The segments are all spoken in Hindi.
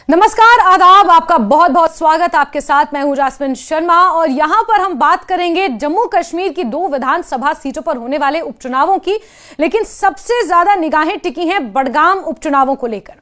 नमस्कार, आदाब, आपका बहुत बहुत स्वागत। आपके साथ मैं हूं जास्मिन शर्मा और यहां पर हम बात करेंगे जम्मू कश्मीर की 2 विधानसभा सीटों पर होने वाले उपचुनावों की। लेकिन सबसे ज्यादा निगाहें टिकी हैं बडगाम उपचुनावों को लेकर।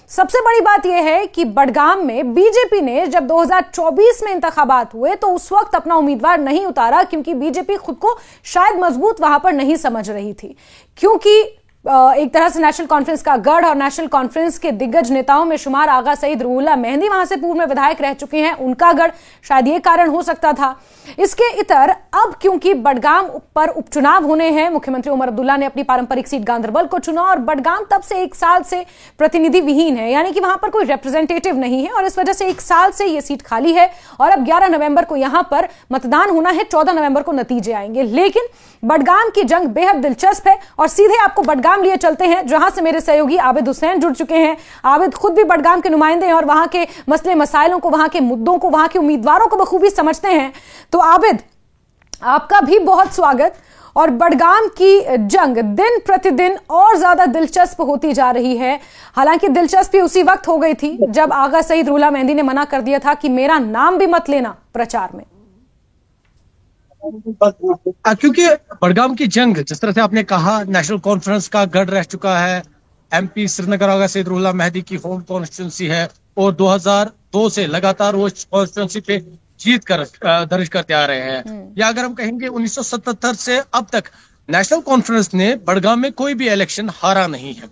सबसे बड़ी बात यह है कि बडगाम में बीजेपी ने जब 2024 में इंतखाबात हुए तो उस वक्त अपना उम्मीदवार नहीं उतारा, क्योंकि बीजेपी खुद को शायद मजबूत वहां पर नहीं समझ रही थी। क्योंकि एक तरह से नेशनल कॉन्फ्रेंस का गढ़ और नेशनल कॉन्फ्रेंस के दिग्गज नेताओं में शुमार आगा सईद रूहुल्लाह मेहंदी वहां से पूर्व में विधायक रह चुके हैं, उनका गढ़, शायद ये कारण हो सकता था। इसके इतर अब क्योंकि बडगाम पर उपचुनाव होने हैं, मुख्यमंत्री उमर अब्दुल्ला ने अपनी पारंपरिक सीट गांदरबल को चुना और बडगाम तब से 1 साल से प्रतिनिधि विहीन है, यानी कि वहां पर कोई रिप्रेजेंटेटिव नहीं है और इस वजह से 1 साल से यह सीट खाली है। और अब 11 नवंबर को यहां पर मतदान होना है, 14 नवंबर को नतीजे आएंगे। लेकिन बडगाम की जंग बेहद दिलचस्प है और सीधे आपको बडगाम लिए चलते हैं, जहां से मेरे सहयोगी आबिद हुसैन जुड़ चुके हैं। आबिद खुद भी बडगाम के नुमाइंदे हैं और वहां के मसले मसाइलों को, वहां के मुद्दों को, वहां के उम्मीदवारों को बखूबी समझते हैं। तो आबिद, आपका भी बहुत स्वागत। और बडगाम की जंग दिन प्रतिदिन और ज्यादा दिलचस्प होती जा रही है। हालांकि दिलचस्पी उसी वक्त हो गई थी जब आगा सईद रूहुल्लाह मेहंदी ने मना कर दिया था कि मेरा नाम भी मत लेना प्रचार में। क्योंकि बडगाम की जंग, जिस तरह से आपने कहा, नेशनल कॉन्फ्रेंस का गढ़ रह चुका है। एमपी श्रीनगर आगा सईद रूहुल्लाह मेहंदी की होम कॉन्स्टिट्यूंसी है और 2002 से लगातार वो कॉन्स्टिट्यूंसी पे जीत कर दर्ज करते आ रहे हैं। या अगर हम कहेंगे 1977 से अब तक नेशनल कॉन्फ्रेंस ने बडगाम में कोई भी इलेक्शन हारा नहीं है।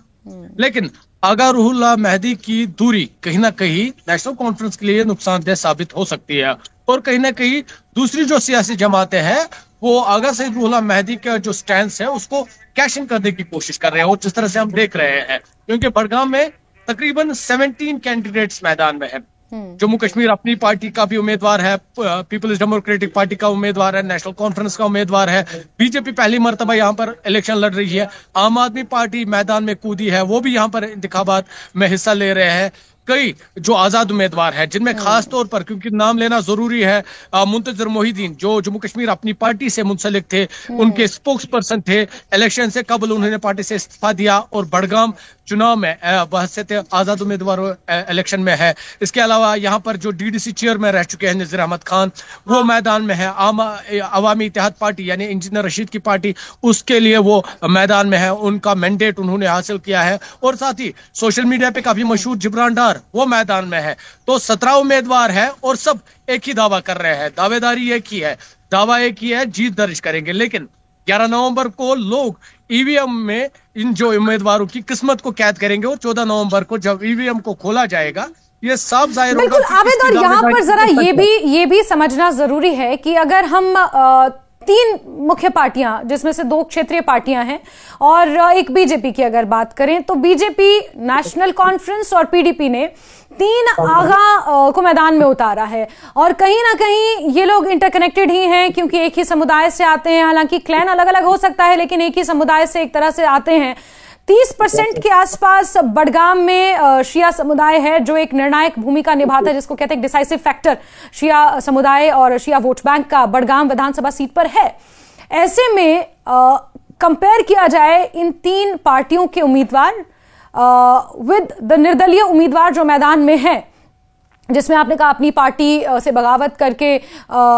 लेकिन आगा रूहुल्लाह मेहंदी की दूरी कहीं ना कहीं नेशनल कॉन्फ्रेंस के लिए नुकसानदेह साबित हो सकती है और कहीं ना कहीं दूसरी जो सियासी जमातें हैं वो आगा सईद रूहुल्लाह मेहंदी का जो स्टैंड है उसको कैश इन करने की कोशिश कर रहे हैं। और जिस तरह से हम देख रहे हैं, क्योंकि बडगाम में तकरीबन 17 कैंडिडेट्स मैदान में है। जम्मू कश्मीर अपनी पार्टी का भी उम्मीदवार है, पीपल्स डेमोक्रेटिक पार्टी का उम्मीदवार है, नेशनल कॉन्फ्रेंस का उम्मीदवार है, बीजेपी पहली मर्तबा यहाँ पर इलेक्शन लड़ रही है, आम आदमी पार्टी मैदान में कूदी है, वो भी यहाँ पर इंतखाबात में हिस्सा ले रहे हैं। कई जो आजाद उम्मीदवार हैं, जिनमें खास तौर पर, क्योंकि नाम लेना जरूरी है, मुंतजर मोहिदीन जो जम्मू कश्मीर अपनी पार्टी से मुंसलिक थे, उनके स्पोक्स पर्सन थे। इलेक्शन से कबल उन्होंने पार्टी से इस्तीफा दिया और बडगाम चुनाव में बहसत आजाद उम्मीदवार इलेक्शन में है। इसके अलावा यहाँ पर जो डीडीसी चेयरमैन रह चुके हैं नजीर अहमद खान, वो मैदान में है। अवामी इत्तेहाद पार्टी यानी इंजीनियर रशीद की पार्टी, उसके लिए वो मैदान में है, उनका मैंडेट उन्होंने हासिल किया है। और साथ ही सोशल मीडिया पे काफी मशहूर जिब्रान डार वो मैदान में है। तो 17 उम्मीदवार है और सब एक ही दावा कर रहे हैं, दावेदारी एक ही है, दावा एक ही है, जीत दर्ज करेंगे। लेकिन 11 नवंबर को लोग ईवीएम में इन जो उम्मीदवारों की किस्मत को कैद करेंगे और 14 नवंबर को जब ईवीएम को खोला जाएगा ये साफ जाहिर होगा। बिल्कुल आबिद, और यहाँ पर जरा ये भी समझना जरूरी है कि अगर हम 3 मुख्य पार्टियां, जिसमें से 2 क्षेत्रीय पार्टियां हैं और एक बीजेपी की अगर बात करें, तो बीजेपी, नेशनल कॉन्फ्रेंस और पीडीपी ने 3 आगा को मैदान में उतारा है। और कहीं ना कहीं ये लोग इंटरकनेक्टेड ही हैं, क्योंकि एक ही समुदाय से आते हैं। हालांकि क्लैन अलग अलग हो सकता है, लेकिन एक ही समुदाय से एक तरह से आते हैं। 30% के आसपास बडगाम में शिया समुदाय है, जो एक निर्णायक भूमिका निभाता है, जिसको कहते हैं डिसाइसिव फैक्टर। शिया समुदाय और शिया वोट बैंक का बडगाम विधानसभा सीट पर है। ऐसे में कंपेयर किया जाए इन 3 पार्टियों के उम्मीदवार विद द निर्दलीय उम्मीदवार जो मैदान में है, जिसमें आपने कहा अपनी पार्टी से बगावत करके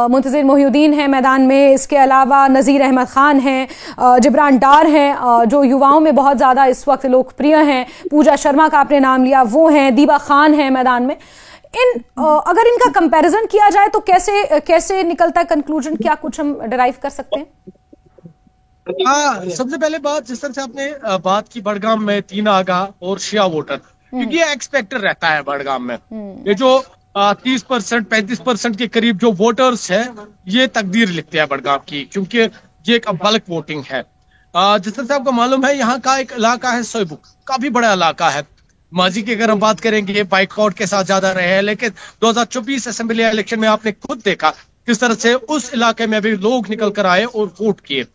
मुंतजर मोहिउद्दीन है मैदान में, इसके अलावा नज़ीर अहमद खान हैं, जिब्रान डार हैं जो युवाओं में बहुत ज़्यादा इस वक्त लोकप्रिय हैं, पूजा शर्मा का आपने नाम लिया, वो हैं, दीबा खान हैं मैदान में। अगर इनका कंपैरिजन किया जाए तो कैसे निकलता है कंक्लूजन? क्या कुछ हम डिराइव कर सकते हैं? सबसे पहले बात, जिस तरह से आपने बात की बडगाम में 3 आगा और शिया वोटर, क्योंकि ये एक्सपेक्टेड रहता है बडगाम में। ये जो 30% 35% के करीब जो वोटर्स है, ये तकदीर लिखते हैं बडगाम की, क्योंकि ये एक बल्क वोटिंग है। जिस तरह से आपको मालूम है, यहाँ का एक इलाका है सोयबुक, काफी बड़ा इलाका है। माजी की अगर हम बात करेंगे, बाइकआउट के साथ ज्यादा रहे हैं, लेकिन 2024 असेंबली इलेक्शन में आपने खुद देखा किस तरह से उस इलाके में भी लोग निकल कर आए और वोट किए।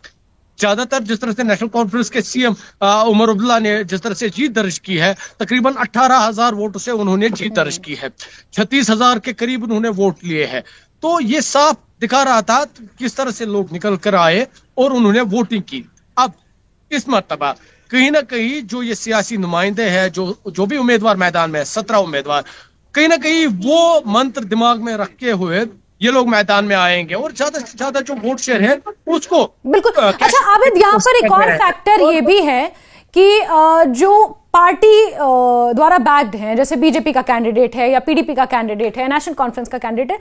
ज्यादातर जिस तरह से नेशनल कॉन्फ्रेंस के सीएम उमर अब्दुल्ला ने जिस तरह से जीत दर्ज की है, तकरीबन 18,000 वोटों से उन्होंने जीत दर्ज की है, 36,000 के करीब उन्होंने वोट लिए हैं। तो ये साफ दिखा रहा था किस तरह से लोग निकल कर आए और उन्होंने वोटिंग की। अब इस मर्तबा कहीं ना कहीं जो ये सियासी नुमाइंदे हैं, जो भी उम्मीदवार मैदान में है, 17 उम्मीदवार, कहीं ना कहीं वो मंत्र दिमाग में रखे हुए ये लोग मैदान में आएंगे और ज्यादा से ज्यादा जो वोट शेयर है उसको बिल्कुल। अच्छा आबिद, यहाँ पर एक और फैक्टर ये भी है कि जो पार्टी द्वारा बैक्ड हैं, जैसे बीजेपी का कैंडिडेट है या पीडीपी का कैंडिडेट है, नेशनल कॉन्फ्रेंस का कैंडिडेट है,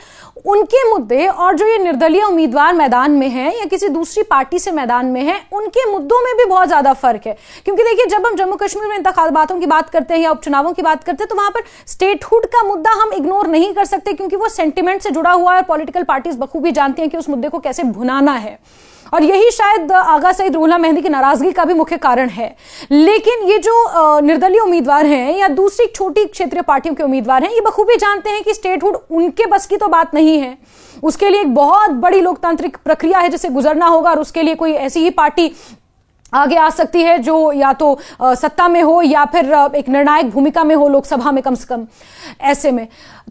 उनके मुद्दे और जो ये निर्दलीय उम्मीदवार मैदान में हैं या किसी दूसरी पार्टी से मैदान में हैं, उनके मुद्दों में भी बहुत ज्यादा फर्क है। क्योंकि देखिए, जब हम जम्मू कश्मीर में इंतखाबातों की बात करते हैं या उपचुनावों की बात करते हैं तो वहां पर स्टेटहुड का मुद्दा हम इग्नोर नहीं कर सकते, क्योंकि वो सेंटिमेंट से जुड़ा हुआ है और पॉलिटिकल पार्टीज बखूबी जानती हैं कि उस मुद्दे को कैसे भुनाना है, और यही शायद आगा सईद रूहुल्लाह मेहदी की नाराजगी का भी मुख्य कारण है। लेकिन ये जो निर्दलीय उम्मीदवार हैं या दूसरी छोटी क्षेत्रीय पार्टियों के उम्मीदवार हैं, ये बखूबी जानते हैं कि स्टेटहुड उनके बस की तो बात नहीं है, उसके लिए एक बहुत बड़ी लोकतांत्रिक प्रक्रिया है जिसे गुजरना होगा, और उसके लिए कोई ऐसी ही पार्टी आगे आ सकती है जो या तो सत्ता में हो या फिर एक निर्णायक भूमिका में हो लोकसभा में कम से कम। ऐसे में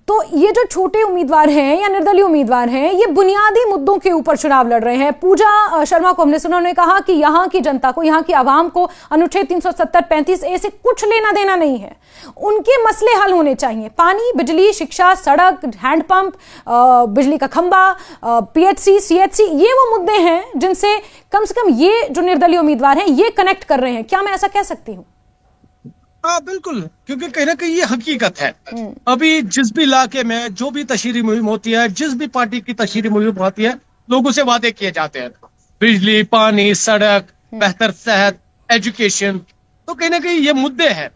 तो ये जो छोटे उम्मीदवार हैं या निर्दलीय उम्मीदवार हैं, ये बुनियादी मुद्दों के ऊपर चुनाव लड़ रहे हैं। पूजा शर्मा को हमने सुना, उन्होंने कहा कि यहाँ की जनता को, यहाँ की आवाम को अनुच्छेद 370-35A से कुछ लेना देना नहीं है, उनके मसले हल होने चाहिए। पानी, बिजली, शिक्षा, सड़क, हैंडपंप, बिजली का खंबा, PHC, CHC, ये वो मुद्दे हैं जिनसे कम से कम ये जो निर्दलीय उम्मीदवार हैं ये कनेक्ट कर रहे हैं। क्या मैं ऐसा कह सकती हूँ? हाँ बिल्कुल, क्योंकि कहीं ना कहीं ये हकीकत है। अभी जिस भी इलाके में जो भी तशहीरी मुहिम होती है, जिस भी पार्टी की तशहीरी मुहिम होती है, लोगों से वादे किए जाते हैं, बिजली, पानी, सड़क, बेहतर सेहत, एजुकेशन। तो कहीं ना कहीं ये मुद्दे हैं।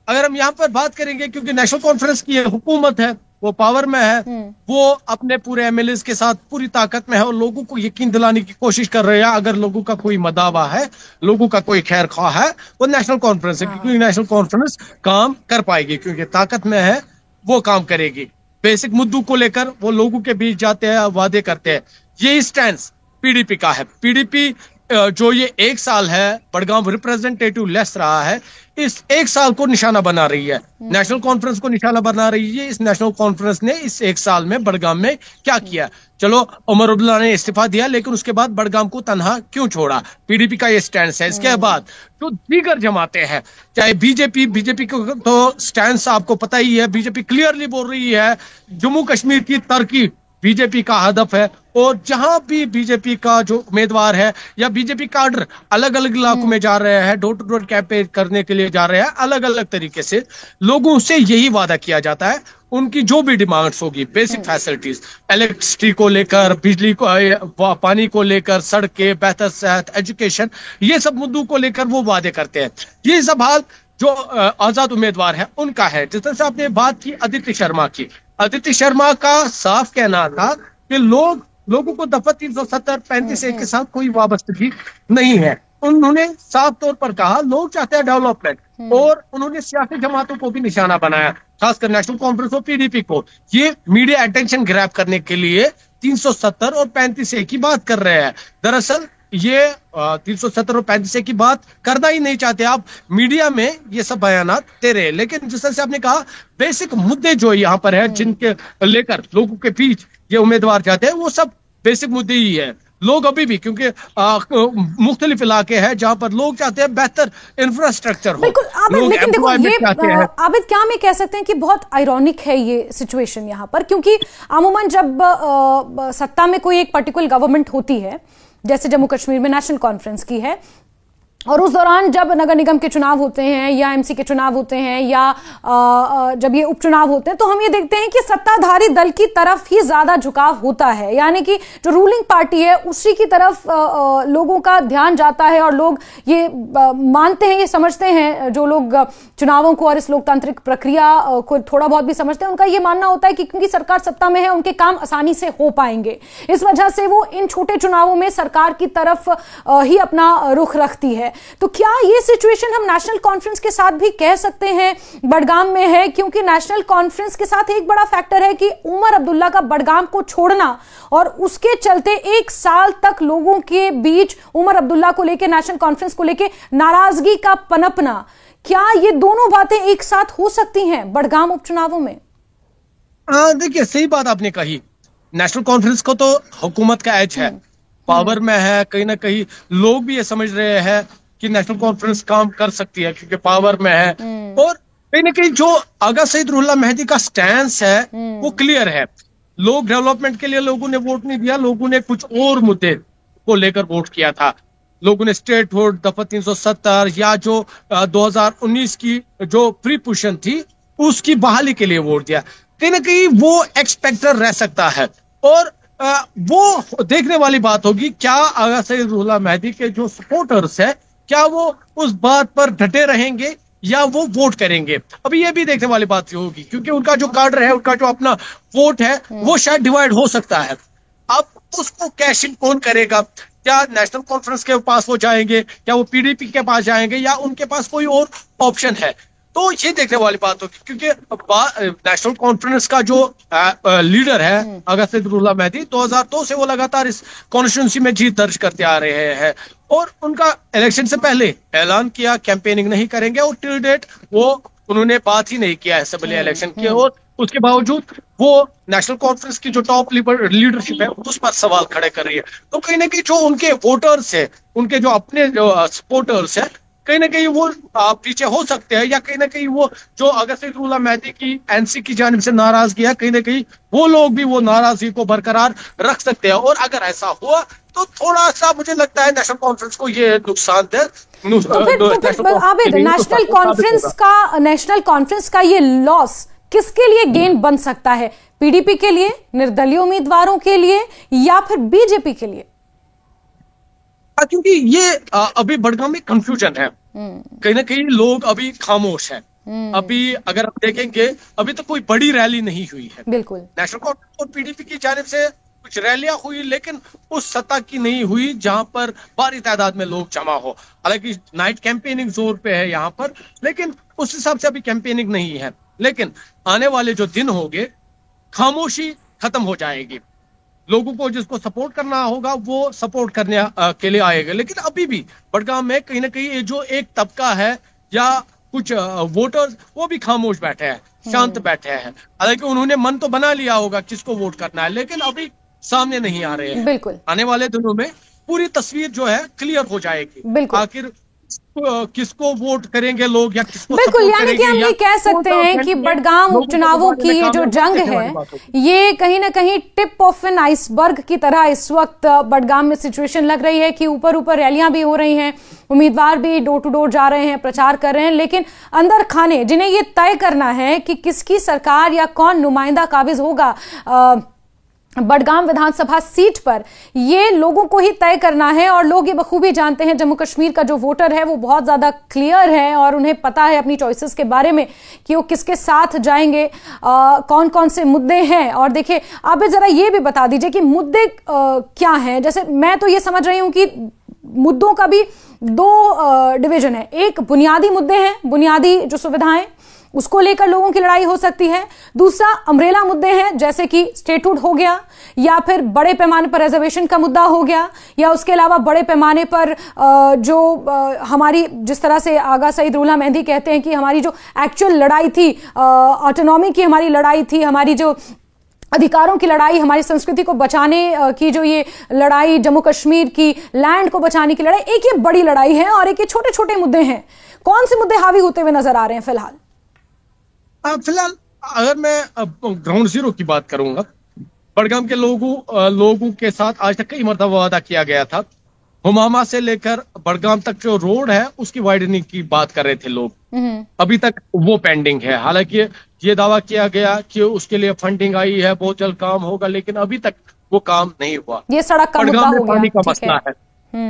अगर हम यहाँ पर बात करेंगे, क्योंकि नेशनल कॉन्फ्रेंस की हुकूमत है, वो पावर में है, वो अपने पूरे MLAs के साथ पूरी ताकत में है और लोगों को यकीन दिलाने की कोशिश कर रहे हैं। अगर लोगों का कोई मदावा है, लोगों का कोई खैर ख्वाह है, वो नेशनल कॉन्फ्रेंस है, क्योंकि नेशनल कॉन्फ्रेंस काम कर पाएगी, क्योंकि ताकत में है, वो काम करेगी। बेसिक मुद्दों को लेकर वो लोगों के बीच जाते हैं, वादे करते हैं। यही स्टैंड PDP का है। PDP जो ये 1 साल है बड़गाम रिप्रेजेंटेटिव लेस रहा है, इस 1 साल को निशाना बना रही है, नेशनल कॉन्फ्रेंस को निशाना बना रही है। इस नेशनल कॉन्फ्रेंस ने इस 1 साल में बड़गाम में क्या किया? चलो, उमर अब्दुल्ला ने इस्तीफा दिया, लेकिन उसके बाद बड़गाम को तनहा क्यों छोड़ा? PDP का ये स्टैंड है। इसके बाद जो दीगर जमाते हैं, चाहे बीजेपी को तो स्टैंड आपको पता ही है। बीजेपी क्लियरली बोल रही है जम्मू कश्मीर की तरक्की बीजेपी का हदफ है, और जहां भी बीजेपी का जो उम्मीदवार है या बीजेपी काडर अलग अलग इलाकों में जा रहे हैं, डोर टू डोर कैंपेन करने के लिए जा रहे हैं, अलग अलग तरीके से लोगों से यही वादा किया जाता है। उनकी जो भी डिमांड्स होगी, बेसिक फैसिलिटीज, इलेक्ट्रिसिटी को लेकर, बिजली को, पानी को लेकर, सड़कें, बेहतर सेहत, एजुकेशन, ये सब मुद्दों को लेकर वो वादे करते हैं। ये सब हाल जो आजाद उम्मीदवार है उनका है। जिस तरह से आपने बात की आदित्य शर्मा की, आदित्य शर्मा का साफ कहना था कि लोगों को दफा 370-35A के साथ कोई वाबस्तगी नहीं है। उन्होंने साफ तौर पर कहा लोग चाहते हैं डेवलपमेंट, और उन्होंने सियासी जमातों को भी निशाना बनाया, खासकर नेशनल कॉन्फ्रेंस और PDP को। ये मीडिया अटेंशन ग्रैब करने के लिए 370 और 35A की बात कर रहे हैं। दरअसल ये 370 और 35A की बात करना ही नहीं चाहते। आप मीडिया में ये सब बयानात दे रहे हैं, लेकिन जिस तरह से आपने कहा, बेसिक मुद्दे जो यहाँ पर है जिनके लेकर लोगों के बीच ये उम्मीदवार जाते हैं, वो सब बेसिक मुद्दे ही है। लोग अभी भी, क्योंकि मुख्तलिफ इलाके हैं जहां पर लोग चाहते हैं बेहतर इंफ्रास्ट्रक्चर हो। बिल्कुल आबिद, लेकिन देखो ये आबिद, क्या मैं कह सकते हैं कि बहुत आयरॉनिक है ये सिचुएशन यहाँ पर, क्योंकि अमूमन जब सत्ता में कोई एक पर्टिकुलर गवर्नमेंट होती है, जैसे जम्मू कश्मीर में नेशनल कॉन्फ्रेंस की है, और उस दौरान जब नगर निगम के चुनाव होते हैं या MC के चुनाव होते हैं या जब ये उपचुनाव होते हैं, तो हम ये देखते हैं कि सत्ताधारी दल की तरफ ही ज्यादा झुकाव होता है, यानी कि जो रूलिंग पार्टी है उसी की तरफ लोगों का ध्यान जाता है, और लोग ये मानते हैं, ये समझते हैं, जो लोग चुनावों को और इस लोकतांत्रिक प्रक्रिया को थोड़ा बहुत भी समझते हैं, उनका ये मानना होता है कि क्योंकि सरकार सत्ता में है, उनके काम आसानी से हो पाएंगे। इस वजह से वो इन छोटे चुनावों में सरकार की तरफ ही अपना रुख रखती है। तो क्या ये सिचुएशन हम नेशनल कॉन्फ्रेंस के साथ भी कह सकते हैं बड़गाम में है? क्योंकि नेशनल कॉन्फ्रेंस के साथ एक बड़ा फैक्टर है कि उमर अब्दुल्ला का बड़गाम को छोड़ना, और उसके चलते 1 साल तक लोगों के बीच उमर अब्दुल्ला को लेकर, नेशनल कॉन्फ्रेंस को लेकर नाराजगी का पनपना। क्या ये दोनों बातें एक साथ हो सकती हैं बड़गाम उपचुनावों में? देखिए, सही बात आपने कही। नेशनल कॉन्फ्रेंस को तो हुकूमत का एज है, पावर में है। कहीं ना कहीं लोग भी ये समझ रहे हैं कि नेशनल कॉन्फ्रेंस काम कर सकती है क्योंकि पावर में है, और कहीं ना कहीं जो आगा सईद रुल्ला मेहदी का स्टैंस है वो क्लियर है। लोग डेवलपमेंट के लिए लोगों ने वोट नहीं दिया, लोगों ने कुछ और मुद्दे को लेकर वोट किया था। लोगों ने स्टेटहुड, दफा 370 या जो 2019 की जो प्री पोजीशन थी उसकी बहाली के लिए वोट दिया। कहीं ना कहीं वो एक्सपेक्टर रह सकता है और वो देखने वाली बात होगी क्या आगा सईद रुल्ला मेहदी के जो सपोर्टर्स है क्या वो उस बात पर डटे रहेंगे या वो वोट करेंगे। अभी ये भी देखने वाली बात होगी क्योंकि उनका जो कार्डर है, उनका जो अपना वोट है वो शायद डिवाइड हो सकता है। अब उसको कैश इन कौन करेगा? क्या नेशनल कॉन्फ्रेंस के पास वो जाएंगे, क्या वो पीडीपी के पास जाएंगे या उनके पास कोई और ऑप्शन है? तो ये देखने वाली बात होगी क्योंकि नेशनल कॉन्फ्रेंस का जो लीडर है आगा सईद रुल्ला मेहदी 2002 से वो लगातार इस कॉन्स्टिट्यूंसी में जीत दर्ज करते आ रहे हैं और उनका इलेक्शन से पहले ऐलान किया कैंपेनिंग नहीं करेंगे और टिल डेट वो उन्होंने बात ही नहीं किया असेंबली इलेक्शन की और उसके बावजूद वो नेशनल कॉन्फ्रेंस की जो टॉप लीडरशिप है उस पर सवाल खड़े कर रही है। तो कहीं ना कहीं जो उनके वोटर्स है, उनके जो अपने जो सपोर्टर्स है, कहीं ना कहीं वो पीछे हो सकते हैं या कहीं ना कहीं वो जो आगा सईद रुल्ला मेहदी की एनसी की जानिब से नाराजगी है, कहीं ना कहीं वो लोग भी वो नाराजगी को बरकरार रख सकते हैं। और अगर ऐसा हुआ तो थोड़ा सा मुझे लगता है नेशनल कॉन्फ्रेंस को ये नुकसान दे। आबिद, नेशनल कॉन्फ्रेंस का ये लॉस किसके लिए गेन बन सकता है? पीडीपी के लिए, निर्दलीय उम्मीदवारों के लिए या फिर बीजेपी के लिए? क्योंकि ये अभी बड़गाम में कंफ्यूजन है, कहीं ना कहीं लोग अभी खामोश हैं। अभी अगर आप देखेंगे अभी तो कोई बड़ी रैली नहीं हुई है। बिल्कुल, नेशनल कॉन्फ्रेंस और पीडीपी की जानिब से कुछ रैलियां हुई लेकिन उस सतह की नहीं हुई जहां पर भारी तादाद में लोग जमा हो। हालांकि नाइट कैंपेनिंग जोर पे है यहाँ पर, लेकिन उस हिसाब से अभी कैंपेनिंग नहीं है। लेकिन आने वाले जो दिन होंगे खामोशी खत्म हो जाएगी, लोगों को जिसको सपोर्ट करना होगा वो सपोर्ट करने के लिए आएगा। लेकिन अभी भी बड़गाम में कहीं ना कहीं जो एक तबका है या कुछ वोटर्स वो भी खामोश बैठे हैं, शांत बैठे हैं। हालांकि उन्होंने मन तो बना लिया होगा किसको वोट करना है, लेकिन अभी सामने नहीं आ रहे हैं। बिल्कुल, आने वाले दिनों में पूरी तस्वीर जो है क्लियर हो जाएगी। आखिर किसको वोट करेंगे लोग या किसको बिल्कुल, यानी कि हम ये कह सकते हैं कि बड़गाम उपचुनावों की ये जो जंग है ये कहीं ना कहीं टिप ऑफ एन आइसबर्ग की तरह इस वक्त बड़गाम में सिचुएशन लग रही है कि ऊपर ऊपर रैलियां भी हो रही हैं, उम्मीदवार भी डोर टू डोर जा रहे हैं, प्रचार कर रहे हैं, लेकिन अंदर खाने जिन्हें ये तय करना है कि किसकी सरकार या कौन नुमाइंदा काबिज होगा बड़गाम विधानसभा सीट पर, ये लोगों को ही तय करना है। और लोग ये बखूबी जानते हैं, जम्मू कश्मीर का जो वोटर है वो बहुत ज्यादा क्लियर है और उन्हें पता है अपनी चॉइसेस के बारे में कि वो किसके साथ जाएंगे, कौन कौन से मुद्दे हैं। और देखिए, आप जरा ये भी बता दीजिए कि मुद्दे क्या हैं। जैसे मैं तो ये समझ रही हूं कि मुद्दों का भी दो डिवीजन है। एक बुनियादी मुद्दे हैं, बुनियादी जो सुविधाएं उसको लेकर लोगों की लड़ाई हो सकती है। दूसरा अम्ब्रेला मुद्दे हैं जैसे कि स्टेटहुड हो गया या फिर बड़े पैमाने पर रिजर्वेशन का मुद्दा हो गया, या उसके अलावा बड़े पैमाने पर जो हमारी, जिस तरह से आगा सईद रुल्ला मेहदी कहते हैं कि हमारी जो एक्चुअल लड़ाई थी, ऑटोनॉमी की हमारी लड़ाई थी, हमारी जो अधिकारों की लड़ाई, हमारी संस्कृति को बचाने की जो ये लड़ाई, जम्मू कश्मीर की लैंड को बचाने की लड़ाई, एक ये बड़ी लड़ाई है और एक ये छोटे छोटे मुद्दे हैं। कौन से मुद्दे हावी होते हुए नजर आ रहे हैं फिलहाल? फिलहाल अगर मैं ग्राउंड जीरो की बात करूंगा, बड़गाम के लोगों के साथ आज तक कई मरतबा वादा किया गया था। हुमामा से लेकर बड़गाम तक जो रोड है उसकी वाइडनिंग की बात कर रहे थे लोग, अभी तक वो पेंडिंग है। हालांकि ये दावा किया गया कि उसके लिए फंडिंग आई है, बहुत जल्द काम होगा, लेकिन अभी तक वो काम नहीं हुआ। ये सड़क का मुद्दा हो गया, पानी का मसला है,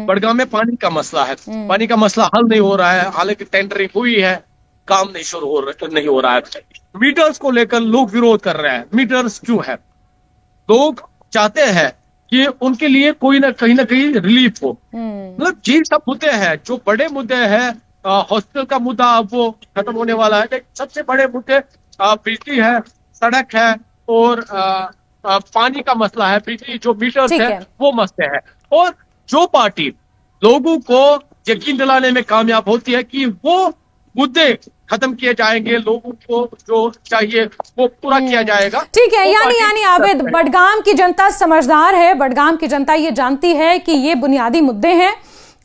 बड़गाम में पानी का मसला है, पानी का मसला हल नहीं हो रहा है। हालांकि टेंडरिंग हुई है, काम नहीं हो रहा है। मीटर्स को लेकर लोग विरोध कर रहे हैं। मीटर्स क्यों है? लोग चाहते हैं कि उनके लिए कोई ना कहीं रिलीफ हो। मतलब ये सब मुद्दे हैं जो बड़े मुद्दे हैं। हॉस्पिटल का मुद्दा अब वो खत्म होने वाला है, लेकिन सबसे बड़े मुद्दे बिजली है, सड़क है और पानी का मसला है। बिजली जो मीटर्स है वो मसले है। और जो पार्टी लोगों को यकीन दिलाने में कामयाब होती है कि वो मुद्दे खत्म किए जाएंगे, लोगों को जो चाहिए वो पूरा किया जाएगा। ठीक है, यानी आबिद, बड़गाम की जनता समझदार है, बड़गाम की जनता ये जानती है कि ये बुनियादी मुद्दे हैं,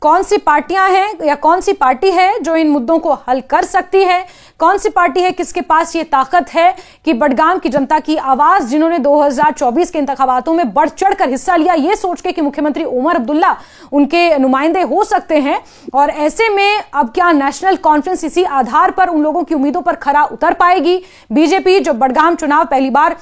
कौन सी पार्टियां हैं या कौन सी पार्टी है जो इन मुद्दों को हल कर सकती है, कौन सी पार्टी है, किसके पास ये ताकत है कि बडगाम की जनता की आवाज, जिन्होंने 2024 के इंतखाबातों में बढ़ चढ़कर हिस्सा लिया ये सोच के कि मुख्यमंत्री उमर अब्दुल्ला उनके नुमाइंदे हो सकते हैं, और ऐसे में अब क्या नेशनल कॉन्फ्रेंस इसी आधार पर उन लोगों की उम्मीदों पर खरा उतर पाएगी? बीजेपी जो बडगाम चुनाव पहली बार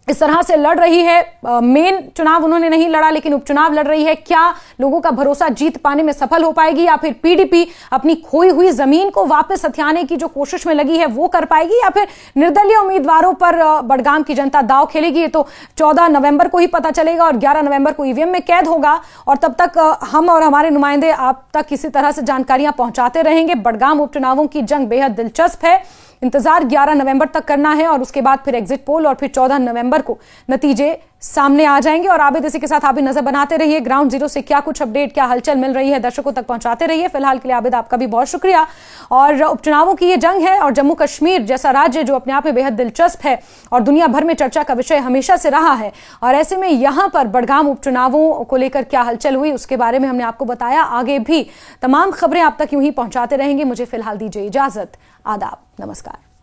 इस तरह से लड़ रही है, मेन चुनाव उन्होंने नहीं लड़ा लेकिन उपचुनाव लड़ रही है, क्या लोगों का भरोसा जीत पाने में सफल हो पाएगी, या फिर पीडीपी अपनी खोई हुई जमीन को वापस हथियाने की जो कोशिश में लगी है वो कर पाएगी, या फिर निर्दलीय उम्मीदवारों पर बडगाम की जनता दांव खेलेगी? ये तो 14 नवंबर को ही पता चलेगा और 11 नवंबर को ईवीएम में कैद होगा, और तब तक हम और हमारे नुमाइंदे आप तक किसी तरह से जानकारियां पहुंचाते रहेंगे। बडगाम उपचुनावों की जंग बेहद दिलचस्प है, इंतजार 11 नवंबर तक करना है और उसके बाद फिर एग्जिट पोल और फिर 14 नवंबर को नतीजे सामने आ जाएंगे। और आबिद, इसी के साथ आप भी नजर बनाते रहिए ग्राउंड जीरो से क्या कुछ अपडेट, क्या हलचल मिल रही है दर्शकों तक पहुंचाते रहिए। फिलहाल के लिए आबिद आपका भी बहुत शुक्रिया। और उपचुनावों की ये जंग है और जम्मू कश्मीर जैसा राज्य जो अपने आप में बेहद दिलचस्प है और दुनिया भर में चर्चा का विषय हमेशा से रहा है, और ऐसे में यहां पर बडगाम उपचुनावों को लेकर क्या हलचल हुई उसके बारे में हमने आपको बताया। आगे भी तमाम खबरें आप तक यूं ही पहुंचाते रहेंगे। मुझे फिलहाल दीजिए इजाजत। आदाब, नमस्कार।